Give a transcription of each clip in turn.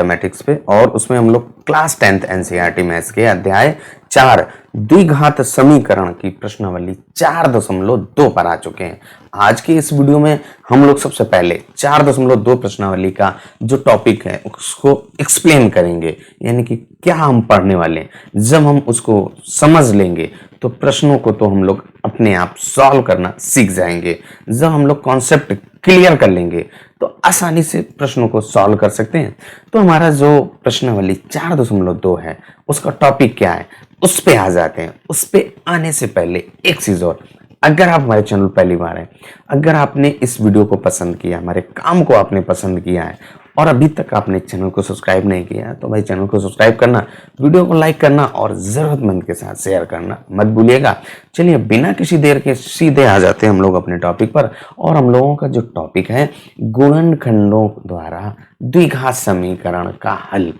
Mathematics पे, और उसमें हम लोग क्लास 10th एनसीईआरटी मैथ्स के अध्याय 4 द्विघात समीकरण की प्रश्नावली 4.2 पर आ चुके हैं। आज की इस वीडियो में हम लोग सबसे पहले 4.2 प्रश्नावली का जो टॉपिक है उसको एक्सप्लेन करेंगे, यानी कि क्या हम पढ़ने वाले हैं। जब हम उसको समझ लेंगे तो प्रश्नों को तो हम लोग अपने आप सॉल्व करना सीख जाएंगे। जब हम लोग कॉन्सेप्ट क्लियर कर लेंगे तो आसानी से प्रश्नों को सॉल्व कर सकते हैं। तो हमारा जो प्रश्नावली 4.2 है उसका टॉपिक क्या है, उस पे आ जाते हैं। उस पे आने से पहले एक चीज और, अगर आप हमारे चैनल पहली बार हैं, अगर आपने इस वीडियो को पसंद किया, हमारे काम को आपने पसंद किया है और अभी तक आपने चैनल को सब्सक्राइब नहीं किया है, तो भाई चैनल को सब्सक्राइब करना, वीडियो को लाइक करना और जरूरतमंद के साथ शेयर करना मत भूलिएगा। चलिए बिना किसी देर के सीधे आ जाते हैं हम लोग अपने टॉपिक पर। और हम लोगों का जो टॉपिक है गुणनखंडों द्वारा द्विघात समीकरण का हल।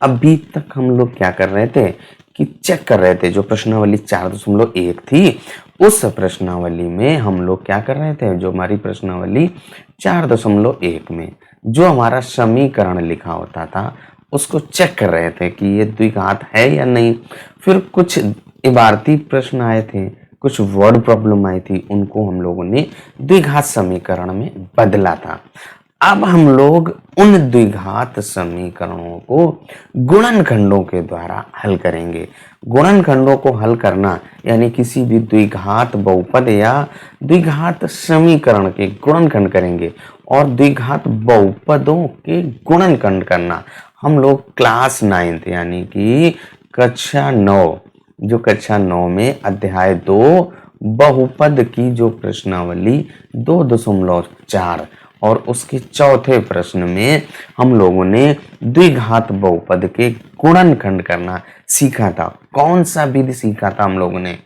अभी तक हम लोग क्या कर रहे थे कि चेक कर रहे थे, जो प्रश्नावली 4.1 थी उस प्रश्नावली में हम लोग क्या कर रहे थे, जो हमारी प्रश्नावली 4.1 में जो हमारा समीकरण लिखा होता था उसको चेक कर रहे थे कि ये द्विघात है या नहीं। फिर कुछ इबारती प्रश्न आए थे, कुछ वर्ड प्रॉब्लम आई थी, उनको हम लोगों ने द्विघात समीकरण में बदला था। अब हम लोग उन द्विघात समीकरणों को गुणनखंडों के द्वारा हल करेंगे। गुणनखंडों को हल करना यानी किसी भी द्विघात बहुपद या द्विघात समीकरण के गुणनखंड करेंगे और द्विघात बहुपदों के गुणनखंड करना हम लोग क्लास 9 यानी कि कक्षा 9, जो कक्षा 9 में अध्याय 2 बहुपद की जो प्रश्नावली 2.4 और उसके चौथे प्रश्न में हम लोगों ने द्विघात बहुपद के गुणनखंड करना सीखा था। कौन सा विधि सीखा था हम लोगों ने,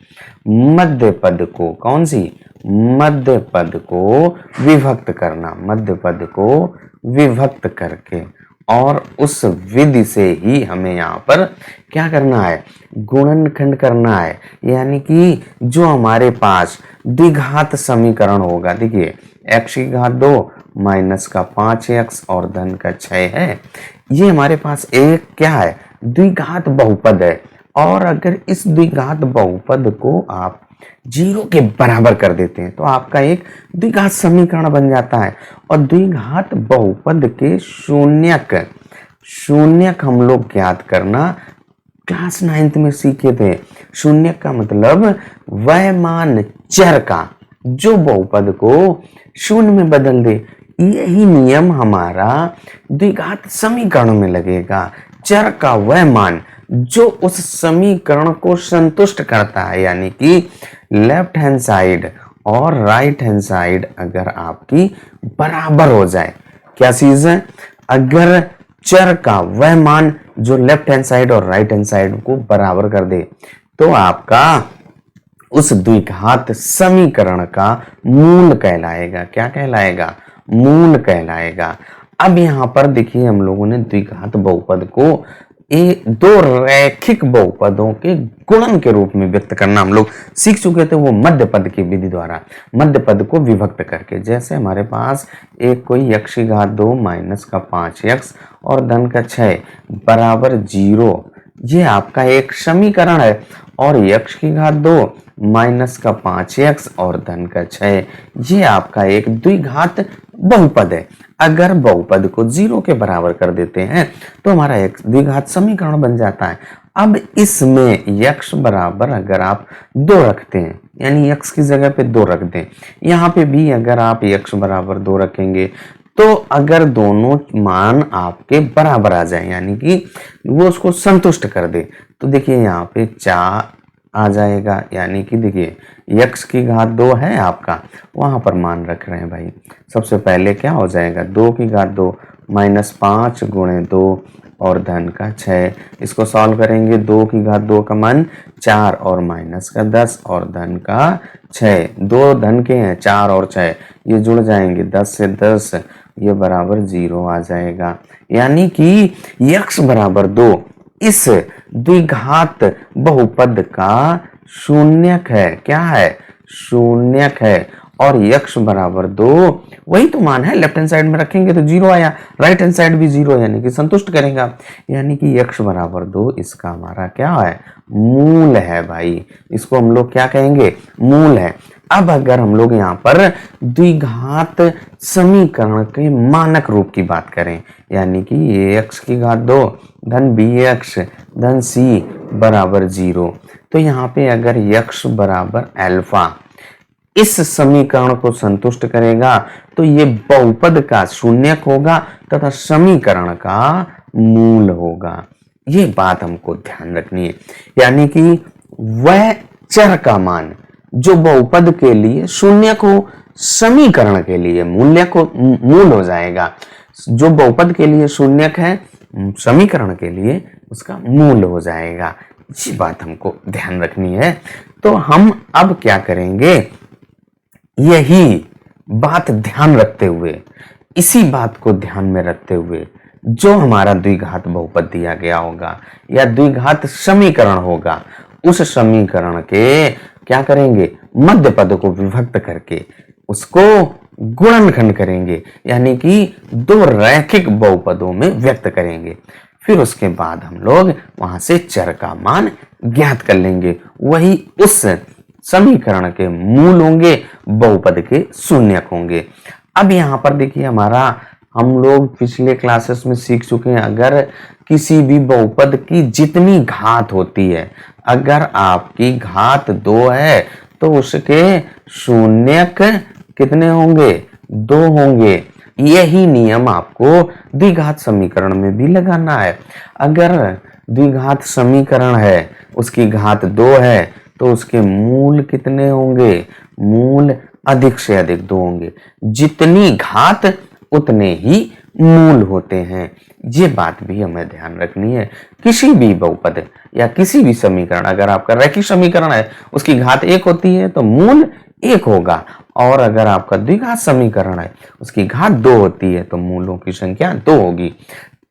मध्य पद को, कौन सी, मध्य पद को विभक्त करना, मध्य पद को विभक्त करके, और उस विधि से ही हमें यहाँ पर क्या करना है, गुणनखंड करना है। यानी कि जो हमारे पास द्विघात समीकरण होगा, देखिए x की घात 2 माइनस का 5x और धन का 6 है, ये हमारे पास एक क्या है, द्विघात बहुपद है। और अगर इस द्विघात बहुपद को आप 0 के बराबर कर देते हैं तो आपका एक द्विघात समीकरण बन जाता है। और द्विघात बहुपद के शून्यक हम लोग ज्ञात करना क्लास 9 में सीखे थे। शून्यक का मतलब वह मान चर का जो बहुपद को शून्य में बदल दे। यही नियम हमारा द्विघात समीकरण में लगेगा। चर का वह मान जो उस समीकरण को संतुष्ट करता है, यानी कि लेफ्ट हैंड साइड और राइट हैंड साइड अगर आपकी बराबर हो जाए। क्या चीज है, अगर चर का वह मान जो लेफ्ट हैंड साइड और राइट हैंड साइड को बराबर कर दे तो आपका उस द्विघात समीकरण का मूल कहलाएगा। क्या कहलाएगा, मूल कहलाएगा। अब यहाँ पर देखिए हम लोगों ने द्विघात बहुपद को दो रैखिक बहुपदों के गुणन के रूप में व्यक्त करना हम लोग सीख चुके थे, वो मध्य पद की विधि द्वारा, मध्य पद को विभक्त करके। जैसे हमारे पास एक कोई x की घात 2 माइनस का 5x और धन का 6 बराबर 0, ये आपका एक समीकरण है। और x की घात 2 माइनस का 5x और धन का 6 ये आपका एक द्विघात बहुपद है। अगर बहुपद को 0 के बराबर कर देते हैं तो हमारा एक द्विघात समीकरण बन जाता है। अब इसमें x बराबर अगर आप 2 रखते हैं, यानी x की जगह पे 2 रख दें, यहाँ पे भी अगर आप x बराबर 2 रखेंगे तो अगर दोनों मान आपके बराबर आ जाए, यानी कि वो उसको संतुष्ट कर दे, तो देखिए यहाँ पे 4 आ जाएगा। यानी कि देखिए x की घात 2 है आपका, वहां पर मान रख रहे हैं भाई। सबसे पहले क्या हो जाएगा, 2 की घात 2 माइनस 5 गुणे 2 और धन का 6, इसको सॉल्व करेंगे। 2 की घात 2 का मान 4 और माइनस का 10 और धन का 6, 2 धन के हैं 4 और 6, ये जुड़ जाएंगे 10 से 10, ये बराबर 0 आ जाएगा। यानी कि x बराबर 2 इस द्विघात बहुपद का शून्यक है। क्या है, शून्यक है। और x बराबर 2, वही तो मान है, लेफ्ट हैंड साइड में रखेंगे तो 0 आया, राइट हैंड साइड भी 0 यानी कि संतुष्ट करेगा, यानी कि x बराबर 2 इसका हमारा क्या है, मूल है भाई। इसको हम लोग क्या कहेंगे, मूल है। अब अगर हम लोग यहाँ पर द्विघात समीकरण के मानक रूप की बात करें, यानी कि ax की घात 2 धन bx धन c बराबर 0, तो यहाँ पे अगर x बराबर अल्फा इस समीकरण को संतुष्ट करेगा तो ये बहुपद का शून्यक होगा तथा समीकरण का मूल होगा। ये बात हमको ध्यान रखनी है, यानी कि वह चर का मान जो बहुपद के लिए शून्यक हो, समीकरण के लिए मूल हो जाएगा। जो बहुपद के लिए शून्यक है, समीकरण के लिए उसका मूल हो जाएगा। ये बात हमको ध्यान रखनी है। तो हम अब क्या करेंगे, यही बात ध्यान रखते हुए, इसी बात को ध्यान में रखते हुए जो हमारा द्विघात बहुपद दिया गया होगा या द्विघात समीकरण होगा, उस समीकरण के क्या करेंगे, मध्य पद को विभक्त करके उसको गुणनखंड करेंगे, यानी कि दो रैखिक बहुपदों में व्यक्त करेंगे। फिर उसके बाद हम लोग वहां से चर का मान ज्ञात कर लेंगे, वही उस समीकरण के मूल होंगे, बहुपद के शून्यक होंगे। अब यहाँ पर देखिए हमारा, हम लोग पिछले क्लासेस में सीख चुके हैं, अगर किसी भी बहुपद की जितनी घात होती है, अगर आपकी घात 2 है तो उसके शून्यक कितने होंगे, 2 होंगे। यही नियम आपको द्विघात समीकरण में भी लगाना है। अगर द्विघात समीकरण है, उसकी घात 2 है तो उसके मूल कितने होंगे, मूल अधिक से अधिक 2 होंगे। जितनी घात उतने ही मूल होते हैं। ये बात भी हमें ध्यान रखनी है। किसी भी बहुपद या किसी भी समीकरण, अगर आपका रैखिक समीकरण है उसकी घात 1 होती है तो मूल 1 होगा, और अगर आपका द्विघात समीकरण है उसकी घात 2 होती है तो मूलों की संख्या 2 होगी।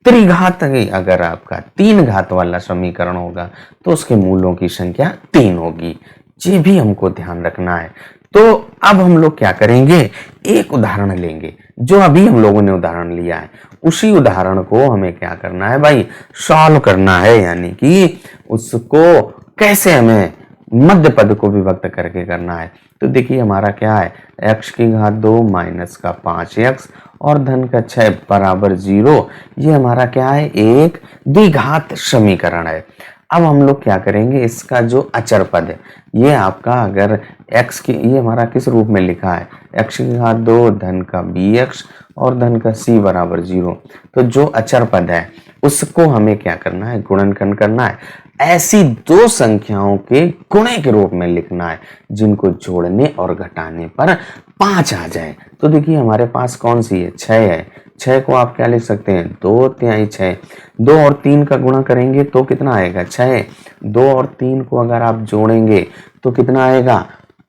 त्रिघात अगर आपका 3 घात वाला समीकरण होगा तो उसके मूलों की संख्या 3 होगी। ये भी हमको ध्यान रखना है। तो अब हम लोग क्या करेंगे, एक उदाहरण लेंगे, जो अभी हम लोगों ने उदाहरण लिया है, उसी उदाहरण को हमें क्या करना है भाई, सॉल्व करना है, यानी कि उसको कैसे हमें मध्य पद को विभक्त करके करना है। तो देखिए हमारा क्या है, x की घात 2 माइनस का 5x और धन का 6 बराबर 0। ये हमारा क्या है, एक द्विघात समीकरण है। अब हम लोग क्या करेंगे, इसका जो अचर पद है, ये आपका अगर x की, ये हमारा किस रूप में लिखा है, x की घात 2 धन का bx और धन का c बराबर 0। तो जो अचर पद है उसको हमें क्या करना है, गुणनखंड करना है। ऐसी दो संख्याओं के गुणे के रूप में लिखना है जिनको जोड़ने और घटाने पर 5 आ जाए। तो देखिए हमारे पास कौन सी है, 6 है। 6 को आप क्या लिख सकते हैं, 2 तिहाई 6। 2 और 3 का गुणा करेंगे तो कितना आएगा, 6। 2 और 3 को अगर आप जोड़ेंगे तो कितना आएगा,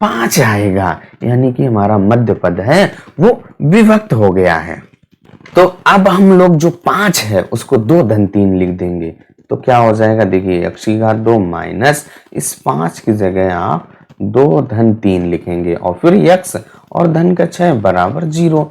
5 आएगा, यानी कि हमारा मध्य पद है वो विभक्त हो गया है। तो अब हम लोग जो 5 है उसको 2 धन 3 लिख देंगे तो क्या हो जाएगा, देखिए x की घात 2 माइनस इस 5 की जगह आप 2 धन 3 लिखेंगे और फिर x और धन का 6 बराबर 0।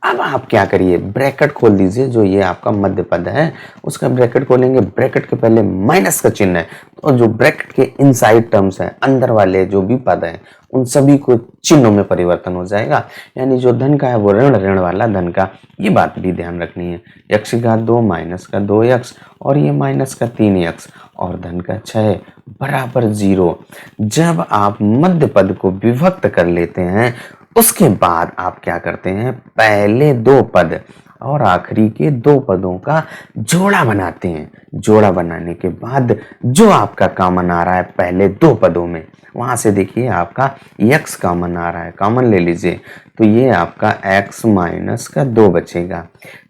अब आप क्या करिए, ब्रैकेट खोल दीजिए, जो ये आपका मध्य पद है उसका ब्रैकेट खोलेंगे, ब्रैकेट के पहले माइनस का चिन्ह है, तो जो ब्रैकेट के इनसाइड टर्म्स है, अंदर वाले जो भी पद हैं उन सभी को चिन्हों में परिवर्तन हो जाएगा, यानी जो धन का है वो ऋण, ऋण वाला धन का। ये बात भी ध्यान रखनी है। x की घात 2 माइनस का 2x और ये माइनस का 3x और धन का 6 बराबर 0। जब आप मध्य पद को विभक्त कर लेते हैं उसके बाद आप क्या करते हैं, पहले 2 पद और आखिरी के 2 पदों का जोड़ा बनाते हैं। जोड़ा बनाने के बाद जो आपका कॉमन आ रहा है पहले 2 पदों में, वहां से देखिए आपका x कॉमन आ रहा है, कॉमन ले लीजिए, तो ये आपका x माइनस का 2 बचेगा,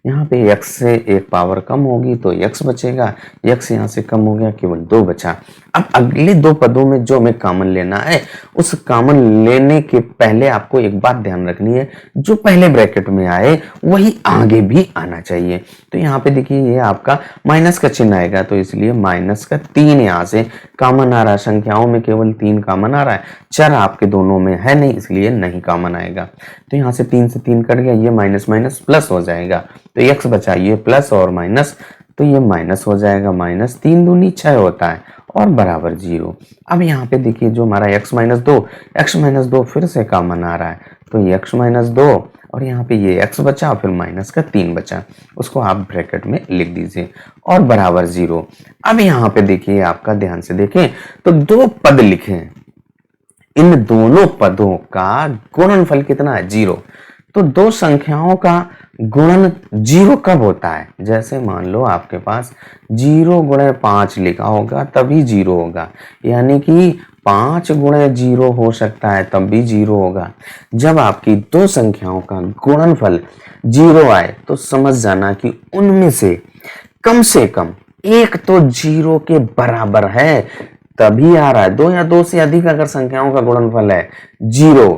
यहाँ पे x से एक पावर कम होगी तो x बचेगा, x यहाँ से कम हो गया, केवल 2 बचा। अब अगले दो पदों में जो हमें कॉमन लेना है, उस कॉमन लेने के पहले आपको एक बात ध्यान रखनी है, जो पहले ब्रैकेट में आए वही आगे भी आना चाहिए। तो यहाँ पे देखिए ये आपका माइनस का चिन्ह आएगा, तो इसलिए माइनस का 3 यहाँ से कॉमन आ रहा है। संख्याओं में केवल 3 कॉमन आ रहा है, चर आपके दोनों में है नहीं, इसलिए नहीं कॉमन आएगा। तो यहाँ से 3 से 3 कट गया, ये माइनस माइनस प्लस हो जाएगा, तो x बचा, ये प्लस और माइनस, तो ये माइनस हो जाएगा। माइनस 3 दूनी 6 होता है और बराबर 0। अब यहाँ पे देखिए जो हमारा x माइनस दो फिर से कॉमन आ रहा है, तो x माइनस 2 और यहाँ पे ये x बचा, फिर माइनस का 3 बचा, उसको आप ब्रैकेट में लिख दीजिए और बराबर 0। अब यहाँ पे देखिए, आपका ध्यान से देखें तो दो पद लिखे हैं, इन दोनों पदों का गुणनफल कितना है? 0। तो दो संख्याओं का गुणन 0 कब होता है? जैसे मान लो आपके पास 0 गुणे 5 लिखा होगा तभी 0 होगा, यानी कि 5 गुणे 0 हो सकता है तब भी 0 होगा। जब आपकी दो संख्याओं का गुणनफल 0 आए तो समझ जाना कि उनमें से कम एक तो 0 के बराबर है, तभी आ रहा है। 2 या 2 से अधिक अगर संख्याओं का गुणनफल है 0,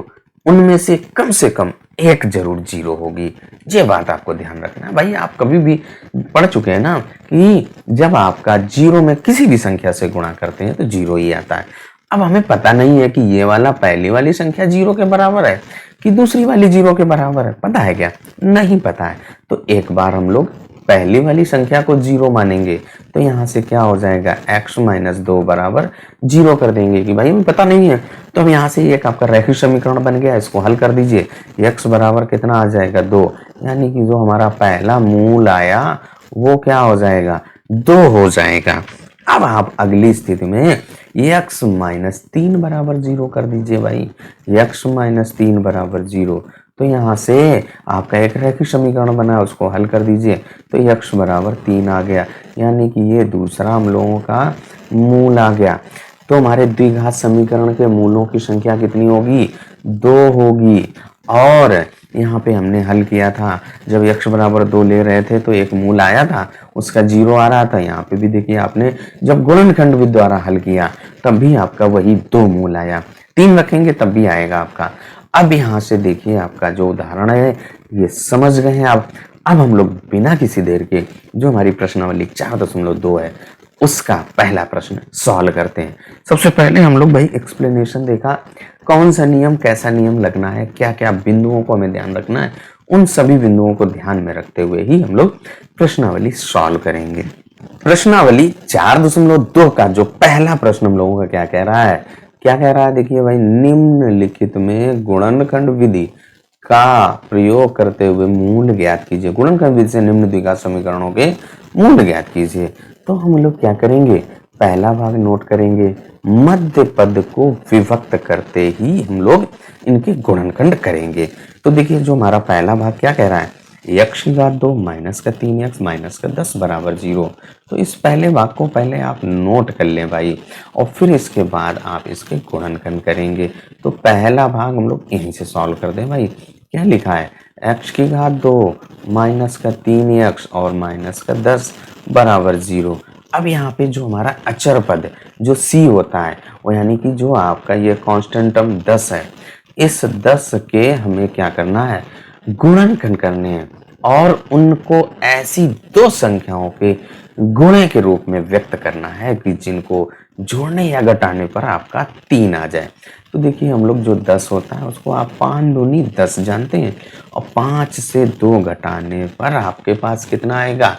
उनमें से कम एक जरूर 0 होगी। ये बात आपको ध्यान रखना है भाई। आप कभी भी पढ़ चुके हैं ना कि जब आपका 0 में किसी भी संख्या से गुणा करते हैं तो 0 ही आता है। अब हमें पता नहीं है कि ये वाला पहली वाली संख्या 0 के बराबर है कि दूसरी वाली 0 के बराबर है, पता है क्या? नहीं पता है। तो एक बार हम लोग पहली वाली संख्या को 0 मानेंगे, तो यहाँ से क्या हो जाएगा, x माइनस 2 बराबर 0 कर देंगे कि भाई हमें पता नहीं है। तो अब यहाँ से एक आपका रैखिक समीकरण बन गया, इसको हल कर दीजिए। x बराबर कितना आ जाएगा? 2, यानी कि जो हमारा पहला मूल आया वो क्या हो जाएगा? 2 हो जाएगा। अब आप अगली स्थिति में x माइनस 3 बराबर 0 कर दीजिए भाई, x माइनस 3 बराबर 0। तो यहाँ से आपका एक रैखिक समीकरण बना, उसको हल कर दीजिए, तो x बराबर 3 आ गया, यानी कि ये दूसरा हम लोगों का मूल आ गया। तो हमारे द्विघात समीकरण के मूलों की संख्या कितनी होगी? 2 होगी। और यहाँ पे हमने हल किया था, जब x बराबर 2 ले रहे थे तो एक मूल आया था, उसका 0 आ रहा था। यहाँ पे भी देखिए आपने जब गुणनखंड विधि द्वारा हल किया तब भी आपका वही 2 मूल आया, 3 रखेंगे तब भी आएगा आपका। अब यहाँ से देखिए आपका जो उदाहरण है ये समझ गए हैं आप। अब हम लोग बिना किसी देर के जो हमारी प्रश्नावली 4.2 है उसका पहला प्रश्न सॉल्व करते हैं। सबसे पहले हम लोग भाई एक्सप्लेनेशन देखा, कौन सा नियम कैसा नियम लगना है, क्या क्या बिंदुओं को हमें ध्यान रखना है, उन सभी बिंदुओं को ध्यान में रखते हुए ही हम लोग प्रश्नावली सॉल्व करेंगे। प्रश्नावली 4.2 का जो पहला प्रश्न हम लोगों का क्या कह रहा है, देखिए भाई, निम्नलिखित में गुणनखंड विधि का प्रयोग करते हुए मूल ज्ञात कीजिए। गुणनखंड विधि से निम्न द्विघात समीकरणों के मूल ज्ञात कीजिए। तो हम लोग क्या करेंगे, पहला भाग नोट करेंगे, मध्य पद को विभक्त करते ही हम लोग इनके गुणनखंड करेंगे। तो देखिए जो हमारा पहला भाग क्या कह रहा है, x की घात 2 माइनस का 3x माइनस का 10 बराबर 0। तो इस पहले भाग को पहले आप नोट कर लें भाई, और फिर इसके बाद आप इसके गुणनखंड करेंगे। तो पहला भाग हम लोग यहीं से सॉल्व कर दें भाई। क्या लिखा है, x की घात 2 माइनस का 3x और माइनस का 10 बराबर 0। अब यहाँ पे जो हमारा अचर पद जो c होता है वो, यानी कि जो आपका ये कांस्टेंट टर्म 10 है, इस 10 के हमें क्या करना है, गुणनखंड करने हैं और उनको ऐसी दो संख्याओं के गुणे के रूप में व्यक्त करना है कि जिनको जोड़ने या घटाने पर आपका 3 आ जाए। तो देखिए हम लोग जो 10 होता है उसको आप 5 दूनी 10 जानते हैं, और 5 से 2 घटाने पर आपके पास कितना आएगा,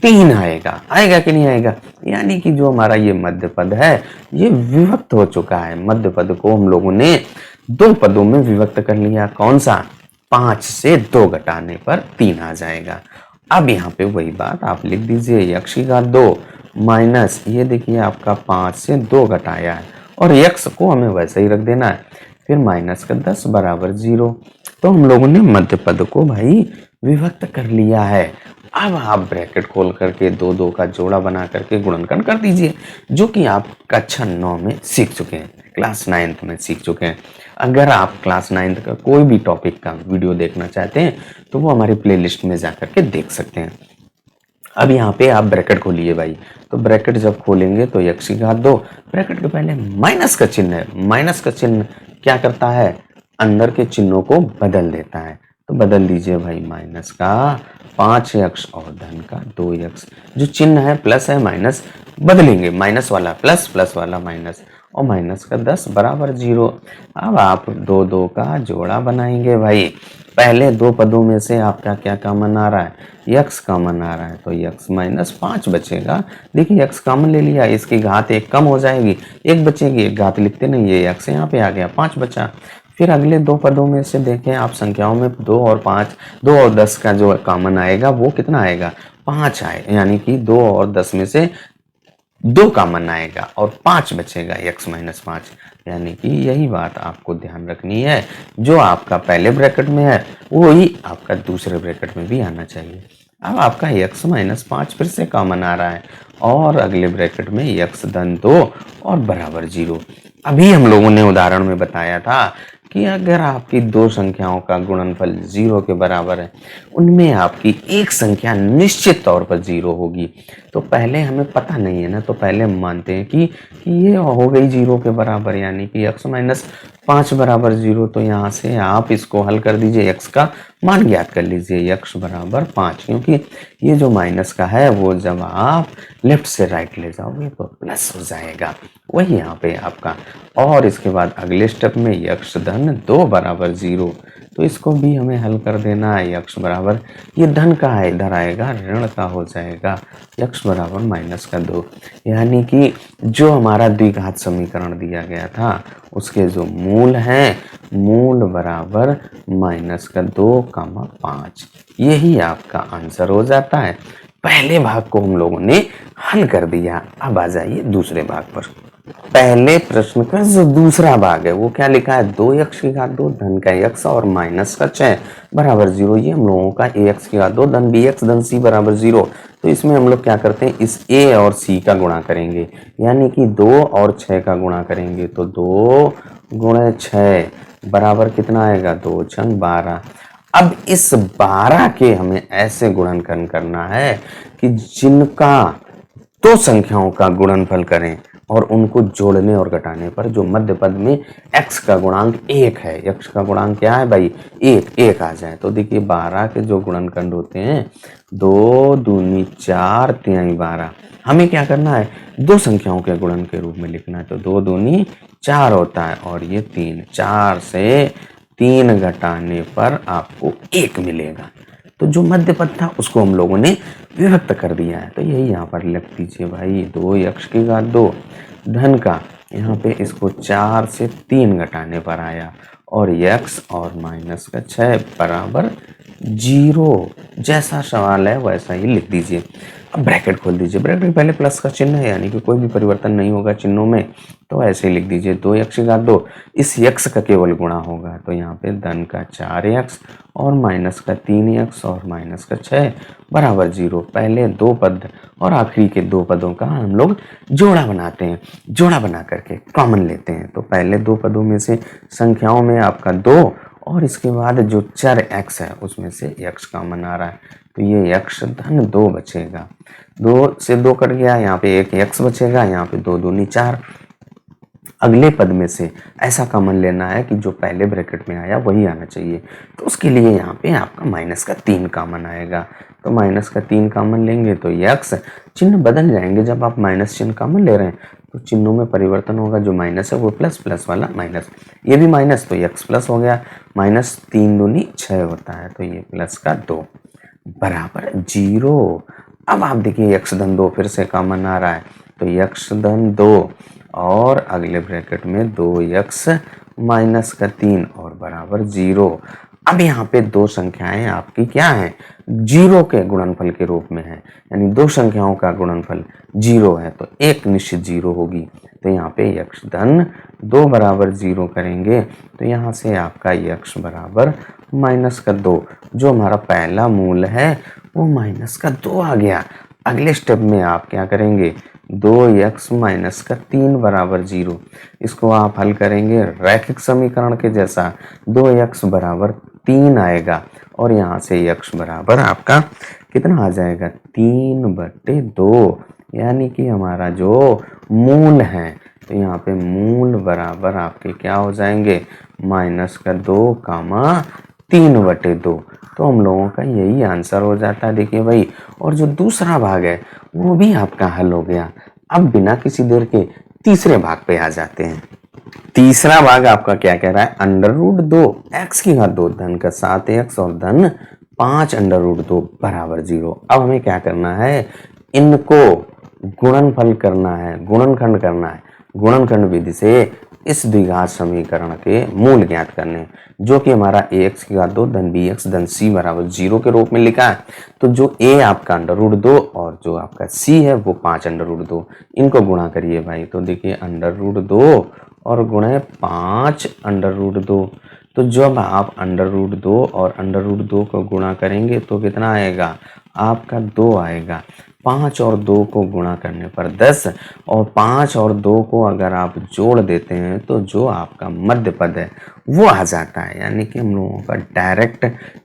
3 आएगा। आएगा कि नहीं आएगा? यानी कि जो हमारा ये मध्य पद है ये विभक्त हो चुका है। मध्य पद को हम लोगों ने दो पदों में विभक्त कर लिया। कौन सा? 5 से 2 घटाने पर 3 आ जाएगा। अब यहाँ पे वही बात आप लिख दीजिए, x की घात 2 माइनस, ये देखिए आपका 5 से 2 घटाया है और x को हमें वैसे ही रख देना है, फिर माइनस का 10 बराबर 0। तो हम लोगों ने मध्य पद को भाई विभक्त कर लिया है। अब आप ब्रैकेट खोल करके दो दो का जोड़ा बना करके गुणनखंड कर दीजिए, जो कि आप कक्षा 9 में सीख चुके हैं, क्लास 9th में सीख चुके हैं। अगर आप क्लास 9th का कोई भी टॉपिक का वीडियो देखना चाहते हैं तो वो हमारी प्लेलिस्ट में जा करके देख सकते हैं। अब यहाँ पे आप ब्रैकेट खोलिए भाई, तो ब्रैकेट जब खोलेंगे तो x की घात 2, ब्रैकेट के पहले माइनस का चिन्ह है। माइनस का चिन्ह क्या करता है, अंदर के चिन्हों को बदल देता है। तो बदल दीजिए भाई, माइनस का 5x और धन का 2x। जो चिन्ह है प्लस है माइनस बदलेंगे, माइनस वाला प्लस, प्लस वाला माइनस, और माइनस का 10 बराबर 0। अब आप दो दो का जोड़ा बनाएंगे भाई। पहले दो पदों में से आपका क्या कॉमन आ रहा है, x कॉमन आ रहा है, तो x माइनस 5 बचेगा। देखिए x कॉमन ले लिया, इसकी घात एक कम हो जाएगी, एक बचेगी, एक घात लिखते नहीं, ये x यहाँ पे आ गया, 5 बचा। फिर अगले दो पदों में से देखें आप संख्याओं में 2 और 5, 2 और 10 का जो कॉमन आएगा वो कितना आएगा, 5 आए, यानी कि 2 और 10 में से 2 कॉमन आएगा और 5 बचेगा, x माइनस 5। यानी कि यही बात आपको ध्यान रखनी है, जो आपका पहले ब्रैकेट में है वही आपका दूसरे ब्रैकेट में भी आना चाहिए। अब आपका x माइनस 5 फिर से कॉमन आ रहा है और अगले ब्रैकेट में x धन 2 और बराबर 0। अभी हम लोगों ने उदाहरण में बताया था कि अगर आपकी दो संख्याओं का गुणनफल 0 के बराबर है, उनमें आपकी एक संख्या निश्चित तौर पर 0 होगी। तो पहले हमें पता नहीं है ना, तो पहले हम मानते हैं कि ये हो गई 0 के बराबर, यानी कि x माइनस 5 बराबर 0। तो यहाँ से आप इसको हल कर दीजिए, x का मान ज्ञात कर लीजिए, x बराबर 5, क्योंकि ये जो माइनस का है वो जब आप लेफ्ट से राइट ले जाओगे तो प्लस हो जाएगा, वही यहाँ पे आपका। और इसके बाद अगले स्टेप में x धन 2 बराबर 0, तो इसको भी हमें हल कर देना है। x बराबर, ये धन का है, इधर आएगा ऋण का हो जाएगा, x बराबर माइनस का 2। यानी कि जो हमारा द्विघात समीकरण दिया गया था उसके जो मूल हैं, मूल बराबर माइनस का 2,5, यही आपका आंसर हो जाता है। पहले भाग को हम लोगों ने हल कर दिया। अब आ जाइए दूसरे भाग पर। पहले प्रश्न का जो दूसरा भाग है वो क्या लिखा है, 2x की घात 2 धन का x और माइनस का 6 बराबर 0। ये हम लोगों का ax की घात 2 धन bx धन c बराबर 0। तो इसमें हम लोग क्या करते हैं, इस a और c का गुणा करेंगे, यानी कि 2 और 6 का गुणा करेंगे, तो 2 गुणे 6 बराबर कितना आएगा, 2 छंग 12। अब इस 12 के हमें ऐसे गुणनखंड करना है कि जिनका दो संख्याओं का गुणनफल करें और उनको जोड़ने और घटाने पर जो मध्य पद में x का गुणांक 1 है, x का गुणांक क्या है भाई, 1 आ जाए। तो देखिए 12 के जो गुणनखंड होते हैं, 2 दूनी 4 तिहाई 12, हमें क्या करना है, दो संख्याओं के गुणन के रूप में लिखना है। तो 2 दूनी 4 होता है और ये 3, 4 से 3 घटाने पर आपको 1 मिलेगा। तो जो मध्य पद था उसको हम लोगों ने विभक्त कर दिया है, तो यही यहाँ पर लिख दीजिए भाई, 2x की घात 2 धन का, यहाँ पे इसको 4 से 3 घटाने पर आया और x और माइनस का 6 बराबर 0। जैसा सवाल है वैसा ही लिख दीजिए। अब ब्रैकेट खोल दीजिए, ब्रैकेट पहले प्लस का चिन्ह है, यानी कि कोई भी परिवर्तन नहीं होगा चिन्हों में, तो ऐसे ही लिख दीजिए 2x की घात 2, इस x का केवल गुणा होगा, तो यहाँ पे धन का 4x और माइनस का 3x और माइनस का 6 बराबर 0। पहले दो पद और आखिरी के दो पदों का हम लोग जोड़ा बनाते हैं, जोड़ा बना करके कॉमन लेते हैं। तो पहले दो पदों में से संख्याओं में आपका 2 और इसके बाद जो चर x है उसमें से x कॉमन आ रहा है, तो ये x धन 2 बचेगा, 2 से 2 कट गया, यहाँ पे एक x बचेगा, यहाँ पे 2 दूनी 4। अगले पद में से ऐसा कॉमन लेना है कि जो पहले ब्रैकेट में आया वही आना चाहिए, तो उसके लिए यहाँ पे आपका माइनस का 3 कॉमन आएगा। तो माइनस का 3 कॉमन लेंगे तो x चिन्ह बदल जाएंगे, जब आप माइनस चिन्ह कॉमन ले रहे हैं तो चिन्हों में परिवर्तन होगा, जो माइनस है वो प्लस, प्लस वाला माइनस, ये भी माइनस, तो x प्लस हो गया, माइनस 3 दूनी 6 होता है, तो ये प्लस का 2 बराबर 0। अब आप देखिए x धन 2 फिर से कॉमन आ रहा है, तो x धन 2 और अगले ब्रैकेट में 2x माइनस का 3 और बराबर 0। अब यहाँ पे दो संख्याएं आपकी क्या है, जीरो के गुणनफल के रूप में है, यानी दो संख्याओं का गुणनफल जीरो है तो एक निश्चित जीरो होगी। तो यहाँ पे यक्ष धन 2 बराबर जीरो करेंगे तो यहाँ से आपका यक्ष बराबर माइनस का 2, जो हमारा पहला मूल है वो माइनस का 2 आ गया। अगले स्टेप में आप क्या करेंगे, 2x माइनस का 3 बराबर जीरो, इसको आप हल करेंगे रैखिक समीकरण के जैसा, 2x बराबर 3 आएगा और यहाँ से x बराबर आपका कितना आ जाएगा, 3/2, यानी कि हमारा जो मूल है, तो यहाँ पे मूल बराबर आपके क्या हो जाएंगे, माइनस का 2 कामा 3/2। तो हम लोगों का यही आंसर हो जाता है। देखिए भाई, और जो दूसरा भाग है वो भी आपका हल हो गया। अब बिना किसी देर के तीसरे भाग पे आ जाते हैं। तीसरा भाग आपका क्या कह रहा है, √2 x की घात 2 धन का 7x और धन 5 √2 बराबर 0। अब हमें क्या करना है, इनको गुणनफल करना है, गुणनखंड करना है। गुणनखंड विधि से इस द्विघात समीकरण के मूल ज्ञात करने हैं, जो कि हमारा ax की घात 2 धन bx धन c बराबर 0 के रूप में लिखा है। तो जो a आपका √2 और जो आपका c है वो 5 √2, इनको गुणा करिए भाई। तो देखिए √2 और गुणे 5 √2, तो जब आप √2 और √2 को गुणा करेंगे तो कितना आएगा, आपका 2 आएगा। 5 और 2 को गुणा करने पर 10, और 5 और 2 को अगर आप जोड़ देते हैं तो जो आपका मध्य पद है वो आ जाता है, यानी कि हम लोगों का डायरेक्ट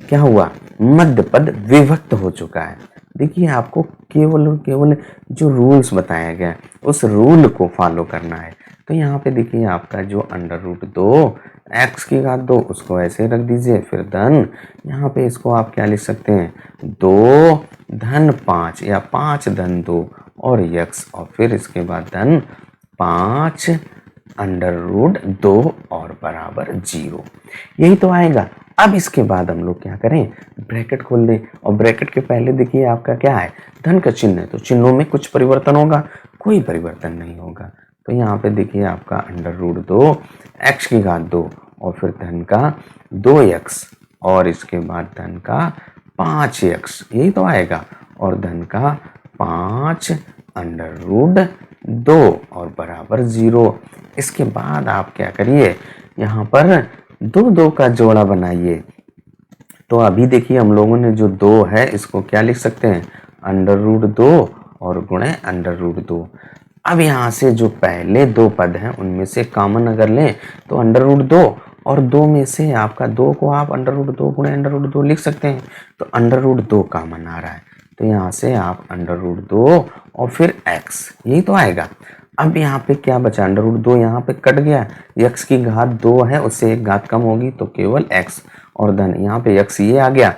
क्या हुआ, मध्य पद विभक्त हो चुका है। देखिए आपको केवल और केवल जो रूल्स बताया गया उस रूल को फॉलो करना है। तो यहाँ पे देखिए आपका जो √2 x की घात 2 उसको ऐसे रख दीजिए, फिर धन यहाँ पे इसको आप क्या लिख सकते हैं, 2 धन 5 या 5 धन 2 और x, और फिर इसके बाद धन 5 √2 और बराबर 0, यही तो आएगा। अब इसके बाद हम लोग क्या करें, ब्रैकेट खोल दें, और ब्रैकेट के पहले देखिए आपका क्या है, धन का चिन्ह है, तो चिन्हों में कुछ परिवर्तन होगा, कोई परिवर्तन नहीं होगा। तो यहाँ पे देखिए आपका √2 x की घात 2 और फिर धन का 2x और इसके बाद धन का 5x, यही तो आएगा, और धन का 5 √2 और बराबर 0। इसके बाद आप क्या करिए, यहाँ पर 2 का जोड़ा बनाइए। तो अभी देखिए हम लोगों ने जो 2 है इसको क्या लिख सकते हैं, √2 और गुणे √2। अब यहाँ से जो पहले 2 पद हैं उनमें से कॉमन अगर लें तो √2, और 2 में से आपका 2 को आप √2 गुणे √2 लिख सकते हैं, तो √2 कॉमन आ रहा है, तो यहाँ से आप √2 और फिर x, यही तो आएगा। अब यहाँ पे क्या बचा, √2 यहाँ पे कट गया, x की घात 2 है उससे एक घात कम होगी तो केवल x, और धन यहाँ पे x ये आ गया।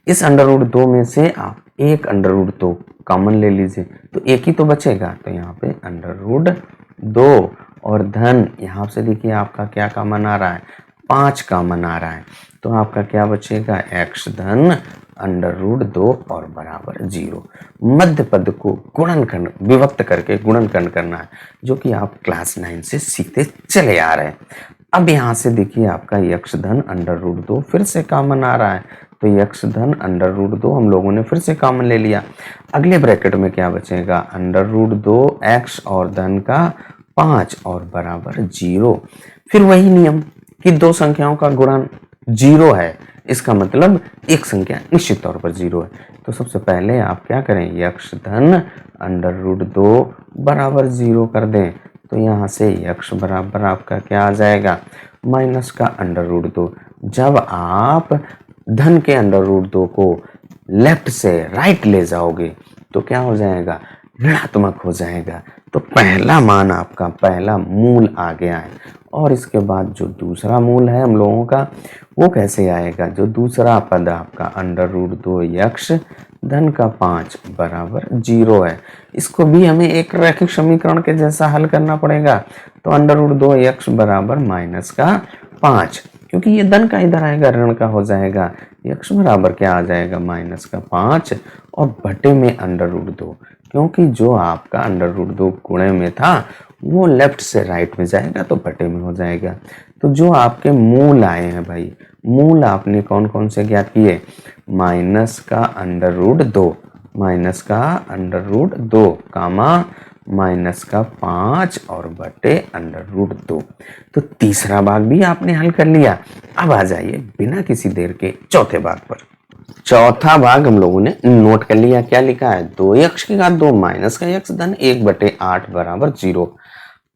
इस √2 में से आप एक √2 कॉमन ले लीजिए तो एक ही तो बचेगा, तो यहाँ पे √2 और धन यहाँ से देखिए आपका क्या कॉमन आ रहा है, 5 कॉमन आ रहा है, तो आपका क्या बचेगा, x धन √2 और बराबर 0। मध्य पद को गुणनखंड विभक्त करके गुणनखंड करना है, जो कि आप क्लास 9 से सीखते चले आ रहे हैं। अब यहाँ से देखिए आपका x धन √2 फिर से कॉमन आ रहा है, तो x धन √2 हम लोगों ने फिर से कॉमन ले लिया। अगले ब्रैकेट में क्या बचेगा, √2x और धन का 5 और बराबर 0। फिर वही नियम कि दो संख्याओं का गुणन 0 है, इसका मतलब एक संख्या निश्चित तौर पर 0 है। तो सबसे पहले आप क्या करें, x धन √2 बराबर 0 कर दें, तो यहाँ से x बराबर आपका क्या आ जाएगा, माइनस का √2। जब आप धन के √2 को लेफ्ट से राइट ले जाओगे तो क्या हो जाएगा, ऋणात्मक हो जाएगा। तो पहला मान आपका, पहला मूल आ गया है, और इसके बाद जो दूसरा मूल है हम लोगों का वो कैसे आएगा, जो दूसरा पद आपका √2x धन का 5 बराबर 0 है, इसको भी हमें एक रैखिक समीकरण के जैसा हल करना पड़ेगा। तो √2x बराबर माइनस का 5, क्योंकि ये धन का इधर आएगा ऋण का हो जाएगा, x बराबर क्या आ जाएगा, माइनस का 5 और बटे में √2, क्योंकि जो आपका √2 गुणे में था वो लेफ्ट से राइट में जाएगा तो बटे में हो जाएगा। तो जो आपके मूल आए हैं भाई मूल आपने कौन कौन से ज्ञात किए, माइनस का अंडर रूट 2, माइनस का अंडर रूट 2 कामा माइनस का 5 और बटे अंडर रूट 2। तो तीसरा भाग भी आपने हल कर लिया। अब आ जाइए बिना किसी देर के चौथे भाग पर। चौथा भाग हम लोगों ने नोट कर लिया। क्या लिखा है, 2x की घात 2 माइनस का x धन 1/8 बराबर 0।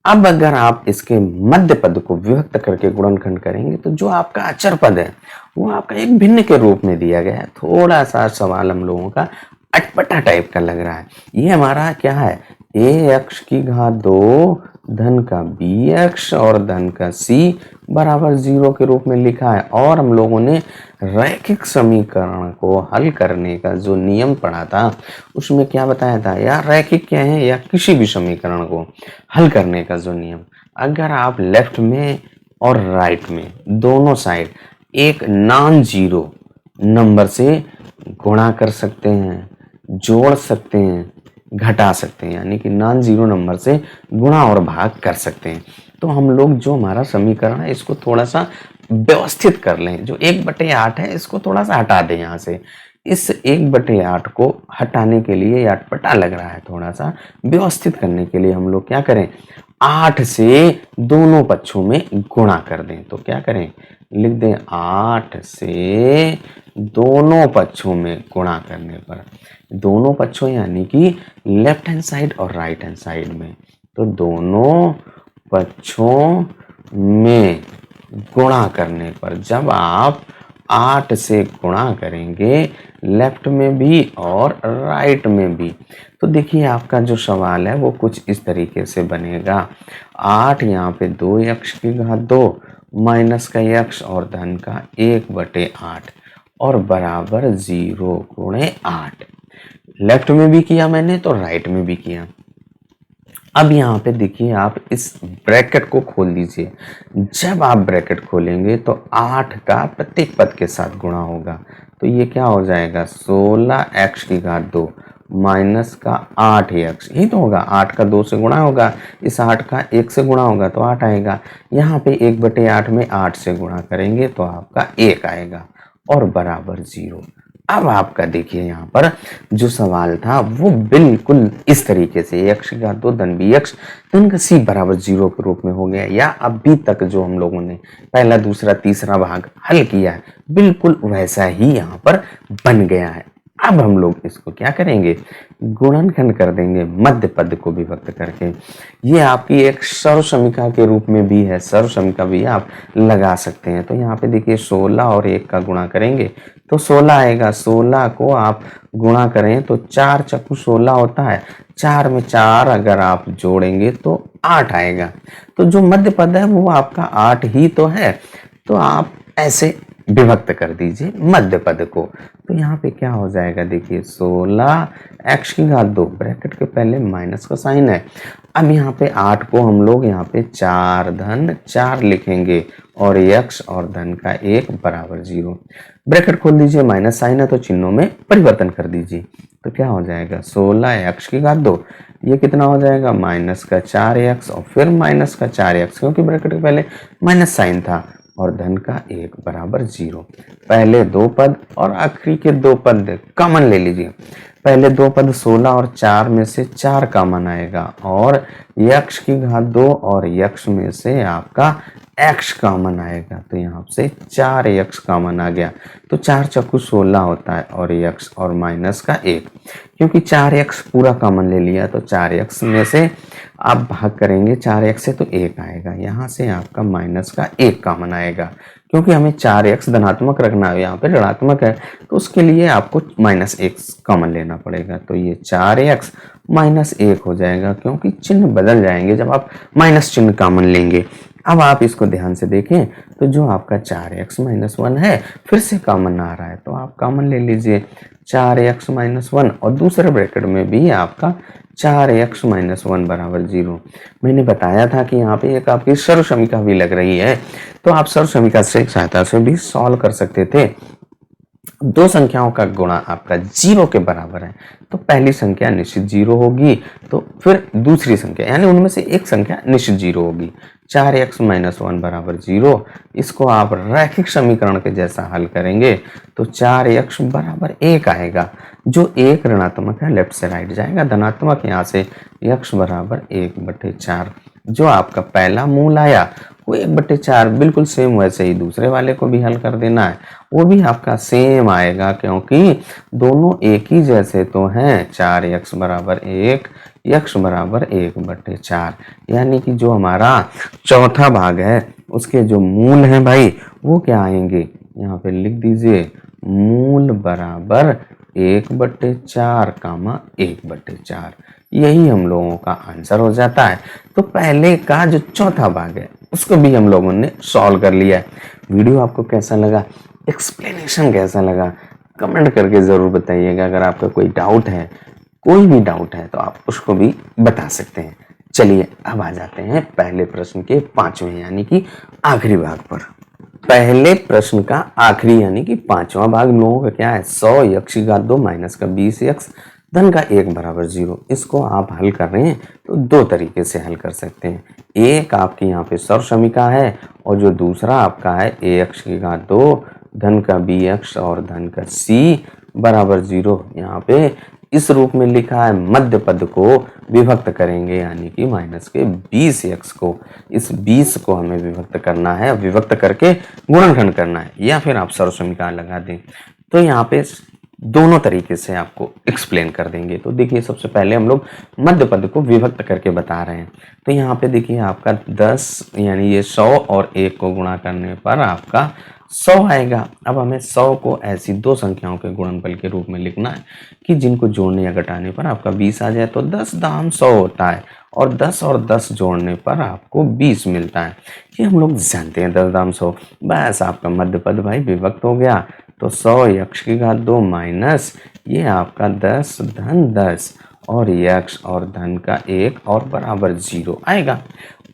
अब अगर आप इसके मध्य पद को विभक्त करके गुणनखंड करेंगे तो जो आपका अचर पद है वो आपका एक भिन्न के रूप में दिया गया है। थोड़ा सा सवाल हम लोगों का अटपटा टाइप का लग रहा है। ये हमारा क्या है, ax की घात 2 धन का bx और धन का c बराबर 0 के रूप में लिखा है। और हम लोगों ने रैखिक समीकरण को हल करने का जो नियम पढ़ा था उसमें क्या बताया था, या रैखिक क्या है, या किसी भी समीकरण को हल करने का जो नियम, अगर आप लेफ्ट में और राइट में दोनों साइड एक नॉन जीरो नंबर से गुणा कर सकते हैं, जोड़ सकते हैं, घटा सकते हैं, यानी कि नॉन जीरो नंबर से गुणा और भाग कर सकते हैं, तो हम लोग जो हमारा समीकरण है इसको थोड़ा सा व्यवस्थित कर लें। जो 1/8 है इसको थोड़ा सा हटा दें यहाँ से। इस 1/8 को हटाने के लिए अटपटा लग रहा है, थोड़ा सा व्यवस्थित करने के लिए हम लोग क्या करें, 8 से दोनों पक्षों में गुणा कर दें। तो क्या करें, लिख दें 8 से दोनों पक्षों में गुणा करने पर, दोनों पक्षों यानी कि लेफ्ट हैंड साइड और राइट हैंड साइड में, तो दोनों पक्षों में गुणा करने पर जब आप 8 से गुणा करेंगे लेफ्ट में भी और राइट में भी, तो देखिए आपका जो सवाल है वो कुछ इस तरीके से बनेगा। 8 यहाँ पे 2x की घात 2 माइनस का x और धन का 1/8 और बराबर 0 गुणे 8। लेफ्ट में भी किया मैंने तो राइट में भी किया। अब यहाँ पे देखिए आप इस ब्रैकेट को खोल दीजिए। जब आप ब्रैकेट खोलेंगे तो 8 का प्रत्येक पद के साथ गुणा होगा, तो ये क्या हो जाएगा, 16x की घात 2 माइनस का 8x, यही तो होगा। 8 का 2 से गुणा होगा, इस 8 का 1 से गुणा होगा तो 8 आएगा। यहाँ पे 1/8 में 8 से गुणा करेंगे तो आपका 1 आएगा और बराबर 0। अब आपका देखिए यहाँ पर जो सवाल था वो बिल्कुल इस तरीके से x का 2 धन bx धन का c बराबर 0 के रूप में हो गया, या अभी तक जो हम लोगों ने पहला दूसरा तीसरा भाग हल किया है बिल्कुल वैसा ही यहाँ पर बन गया है। अब हम लोग इसको क्या करेंगे, गुणनखंड कर देंगे मध्य पद को विभक्त करके। ये आपकी एक सर्व समीकरण के रूप में भी है, सर्व समीकरण भी आप लगा सकते हैं। तो यहाँ पे देखिए 16 और 1 का गुणा करेंगे तो 16 आएगा। 16 को आप गुणा करें तो 4 चक्कू 16 होता है, 4 में 4 अगर आप जोड़ेंगे तो 8 आएगा। तो जो मध्य पद है वो आपका 8 ही तो है, तो आप ऐसे विभक्त कर दीजिए मध्य पद को। तो यहाँ पे क्या हो जाएगा, देखिए 16x की घात 2 ब्रैकेट के पहले माइनस का साइन है। अब यहाँ पे 8 को हम लोग यहाँ पे 4 धन 4 लिखेंगे और x और धन का 1 बराबर 0। ब्रैकेट खोल दीजिए, माइनस साइन है तो चिन्हों में परिवर्तन कर दीजिए। तो क्या हो जाएगा, 16x की घात 2 ये कितना हो जाएगा, माइनस का 4x और फिर माइनस का 4x, क्योंकि ब्रैकेट के पहले माइनस साइन था, और धन का 1 बराबर 0। पहले दो पद और आखिरी के दो पद कॉमन ले लीजिए। पहले दो पद 16 और 4 में से 4 कॉमन आएगा, और x की घात 2 और x में से आपका x कॉमन आएगा, तो यहाँ से 4x कॉमन आ गया। तो 4 चक्कू 16 होता है और x और माइनस का 1, क्योंकि 4x पूरा कॉमन ले लिया तो 4x में से आप भाग करेंगे 4x से तो 1 आएगा। यहाँ से आपका माइनस का 1 कॉमन आएगा, क्योंकि हमें 4x धनात्मक रखना है, यहाँ पे ऋणात्मक है तो उसके लिए आपको -1 कॉमन लेना पड़ेगा। तो ये 4x -1 हो जाएगा, क्योंकि चिन्ह बदल जाएंगे जब आप माइनस चिन्ह कॉमन लेंगे। अब आप इसको ध्यान से देखें तो जो आपका 4x - 1 है फिर से कॉमन आ रहा है, तो आप कॉमन ले लीजिए 4x - 1, और दूसरे ब्रैकेट में भी आपका 4x - 1 बराबर 0। मैंने बताया था कि यहाँ पे एक आपकी सर्व समीकरण भी लग रही है, तो आप सर्व समीकरण से सहायता से भी सॉल्व कर सकते थे। दो संख्याओं का गुणा आपका 0 के बराबर है, तो पहली संख्या निश्चित 0 होगी, तो फिर दूसरी संख्या यानी उनमें से एक संख्या निश्चित 0 होगी। 4x माइनस 1 बराबर 0। इसको आप रैखिक समीकरण के जैसा हल करेंगे तो 4x बराबर 1 आएगा। जो एक ऋणात्मक है लेफ्ट से राइट जाएगा, धनात्मक यहाँ से x बराबर 1/4। जो आपका पहला मूल आया वो 1/4, बिल्कुल सेम वैसे ही दूसरे वाले को भी हल कर देना है, वो भी आपका सेम आएगा क्योंकि दोनों एक ही जैसे तो हैं। 4x बराबर 1, x बराबर 1/4, यानी कि जो हमारा चौथा भाग है उसके जो मूल हैं भाई वो क्या आएंगे, यहाँ पे लिख दीजिए मूल बराबर 1/4 कामा 1/4। यही हम लोगों का आंसर हो जाता है। तो पहले का जो चौथा भाग है उसको भी हम लोगों ने सॉल्व कर लिया है। वीडियो आपको कैसा लगा, एक्सप्लेनेशन कैसा लगा, कमेंट करके ज़रूर बताइएगा। अगर आपका कोई डाउट है, कोई भी डाउट है तो आप उसको भी बता सकते हैं। चलिए अब आ जाते हैं पहले प्रश्न के पांचवें यानी कि आखिरी भाग पर। पहले प्रश्न का आखिरी यानी कि पांचवा भाग हम लोगों का क्या है, 100x की घात 2 माइनस का 20x धन का 1 बराबर 0। इसको आप हल कर रहे हैं तो दो तरीके से हल कर सकते हैं। एक आपकी यहाँ पे सर्वसमीका है और जो दूसरा आपका है ax की घात 2 धन का bx और धन का c बराबर 0। यहाँ पे इस रूप में लिखा है, मध्य पद को विभक्त करेंगे यानी कि माइनस के 20x को, इस 20 को हमें विभक्त करना है, विभक्त करके गुणनखंड करना है, या फिर आप सर्वसमीकरण लगा दें। तो यहाँ पे दोनों तरीके से आपको एक्सप्लेन कर देंगे। तो देखिए सबसे पहले हम लोग मध्य पद को विभक्त करके बता रहे हैं। तो यहाँ पे देखिए आपका 10 यानी ये 100 और 1 को गुणा करने पर आपका 100 आएगा। अब हमें 100 को ऐसी दो संख्याओं के गुणनफल के रूप में लिखना है कि जिनको जोड़ने या घटाने पर आपका 20 आ जाए। तो 10 दाम 100 होता है और 10 और 10 जोड़ने पर आपको 20 मिलता है। ये हम लोग जानते हैं 10 दाम 100। बस आपका मध्य पद भाई विभक्त हो गया। तो 100x की घात 2 माइनस ये आपका 10 धन 10 और x और धन का 1 और बराबर 0 आएगा।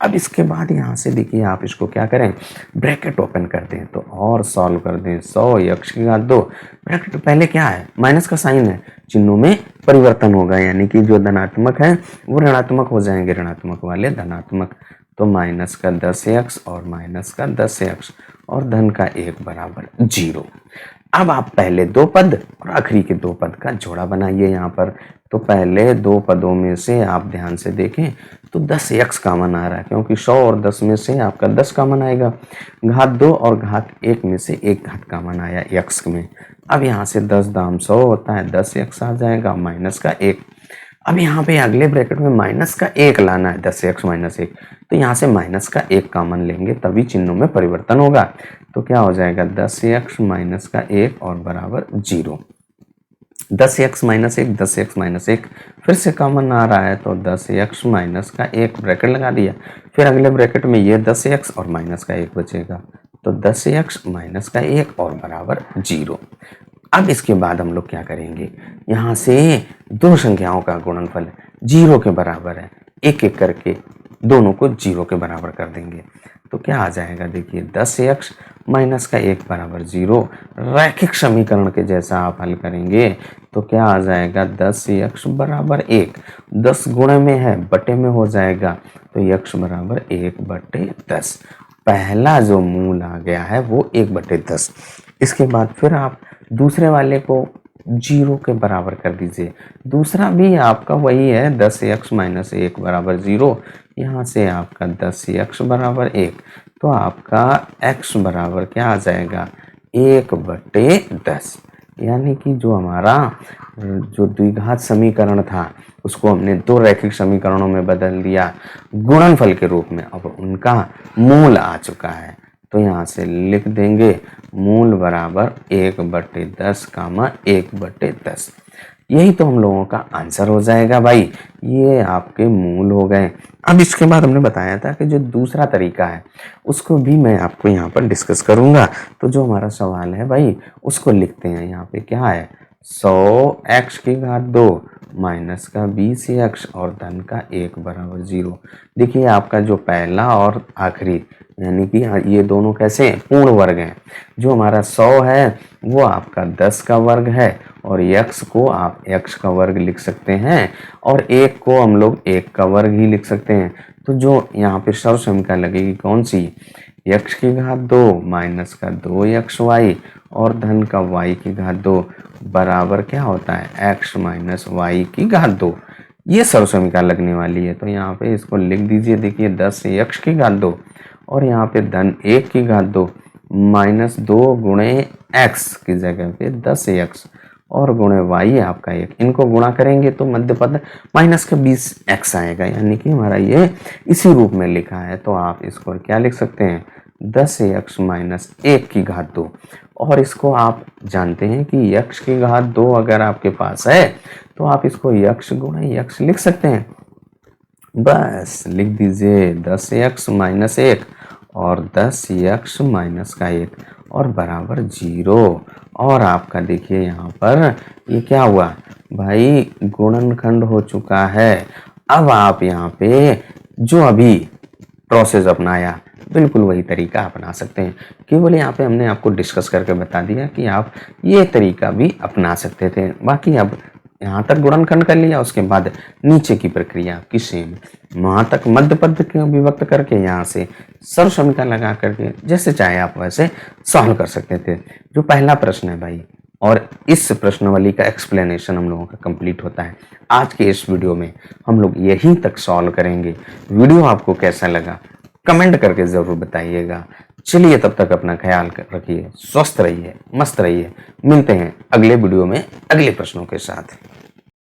अब इसके बाद यहाँ से देखिए आप इसको क्या करें, ब्रैकेट ओपन कर दें तो और सॉल्व कर दें। 100x की घात 2, ब्रैकेट पहले क्या है, माइनस का साइन है, चिन्हों में परिवर्तन होगा यानी कि जो धनात्मक है वो ऋणात्मक हो जाएंगे, ऋणात्मक वाले धनात्मक। तो माइनस का 10x और माइनस का 10x और धन का 1 बराबर 0। अब आप पहले दो पद और आखिरी के दो पद का जोड़ा बनाइए यहाँ पर। तो पहले दो पदों में से आप ध्यान से देखें तो 10x कॉमन आ रहा है क्योंकि 100 और 10 में से आपका 10 कॉमन आएगा। घात 2 और घात 1 में से एक घात कॉमन आया x में। अब यहाँ से 10 दाम 100 होता है, 10x आ जाएगा माइनस का 1। अब यहाँ पे अगले ब्रैकेट में माइनस का 1 लाना है, 10x माइनस 1। तो यहाँ से माइनस का 1 कॉमन लेंगे तभी चिन्हों में परिवर्तन होगा। तो क्या हो जाएगा 10x माइनस का 1 और बराबर 0। 10x माइनस 1, 10x माइनस 1 फिर से कॉमन आ रहा है तो 10x माइनस का 1 ब्रैकेट लगा दिया। फिर अगले ब्रैकेट में ये 10x और माइनस का 1 बचेगा तो 10x माइनस का 1 और बराबर 0। अब इसके बाद हम लोग क्या करेंगे, यहाँ से दो संख्याओं का गुणनफल 0 के बराबर है, एक एक करके दोनों को 0 के बराबर कर देंगे। तो क्या आ जाएगा देखिए 10x माइनस का 1 बराबर 0। रैखिक समीकरण के जैसा आप हल करेंगे तो क्या आ जाएगा 10x बराबर 1, 10 गुणे में है बटे में हो जाएगा तो x बराबर 1/10। पहला जो मूल आ गया है वो 1/10। इसके बाद फिर आप दूसरे वाले को 0 के बराबर कर दीजिए। दूसरा भी आपका वही है 10x माइनस 1 बराबर 0। यहाँ से आपका 10x बराबर 1 तो आपका x बराबर क्या आ जाएगा 1/10। यानी कि जो हमारा जो द्विघात समीकरण था उसको हमने दो रैखिक समीकरणों में बदल दिया गुणनफल के रूप में। अब उनका मूल आ चुका है तो यहाँ से लिख देंगे मूल बराबर 1/10 कामा 1/10। यही तो हम लोगों का आंसर हो जाएगा भाई, ये आपके मूल हो गए। अब इसके बाद हमने बताया था कि जो दूसरा तरीका है उसको भी मैं आपको यहाँ पर डिस्कस करूँगा। तो जो हमारा सवाल है भाई उसको लिखते हैं। यहाँ पे क्या है 100x की घात 2 माइनस का 20x और धन का 1 बराबर 0। देखिए आपका जो पहला और आखिरी यानी कि ये दोनों कैसे हैं, पूर्ण वर्ग हैं। जो हमारा 100 है वो आपका 10 का वर्ग है और x को आप x का वर्ग लिख सकते हैं और 1 को हम लोग 1 का वर्ग ही लिख सकते हैं। तो जो यहाँ पे सर्व समीकरण लगेगी कौन सी, x की घात 2 माइनस का 2xy और धन का y की घात 2 बराबर क्या होता है x माइनस y की घात 2। ये सर्व समीकरण लगने वाली है। तो यहाँ पे इसको लिख दीजिए, देखिए 10 x की घात 2 और यहाँ पे धन 1 की घात 2 माइनस 2 गुणे x की जगह पे 10x और गुणे y आपका 1, इनको गुणा करेंगे तो मध्य पद माइनस का 20x आएगा, यानी कि हमारा ये इसी रूप में लिखा है। तो आप इसको क्या लिख सकते हैं 10x माइनस 1 की घात 2 और इसको आप जानते हैं कि x की घात 2 अगर आपके पास है तो आप इसको x गुणे x लिख सकते हैं। बस लिख दीजिए 10x माइनस 1 और 10x माइनस का 1 और बराबर 0। और आपका देखिए यहाँ पर ये क्या हुआ भाई, गुणनखंड हो चुका है। अब आप यहाँ पे जो अभी प्रोसेस अपनाया बिल्कुल वही तरीका अपना सकते हैं। केवल यहाँ पे हमने आपको डिस्कस करके बता दिया कि आप ये तरीका भी अपना सकते थे। बाकी अब यहाँ तक गुणनखंड कर लिया, उसके बाद नीचे की प्रक्रिया आपकी सेम, वहाँ तक मध्य पद को विभक्त करके यहाँ से सर्व समीकरण लगा करके जैसे चाहे आप वैसे सॉल्व कर सकते थे। जो पहला प्रश्न है भाई, और इस प्रश्नावली का एक्सप्लेनेशन हम लोगों का कंप्लीट होता है। आज के इस वीडियो में हम लोग यहीं तक सॉल्व करेंगे। वीडियो आपको कैसा लगा कमेंट करके ज़रूर बताइएगा। चलिए तब तक अपना ख्याल रखिए, स्वस्थ रहिए, मस्त रहिए। मिलते हैं अगले वीडियो में अगले प्रश्नों के साथ।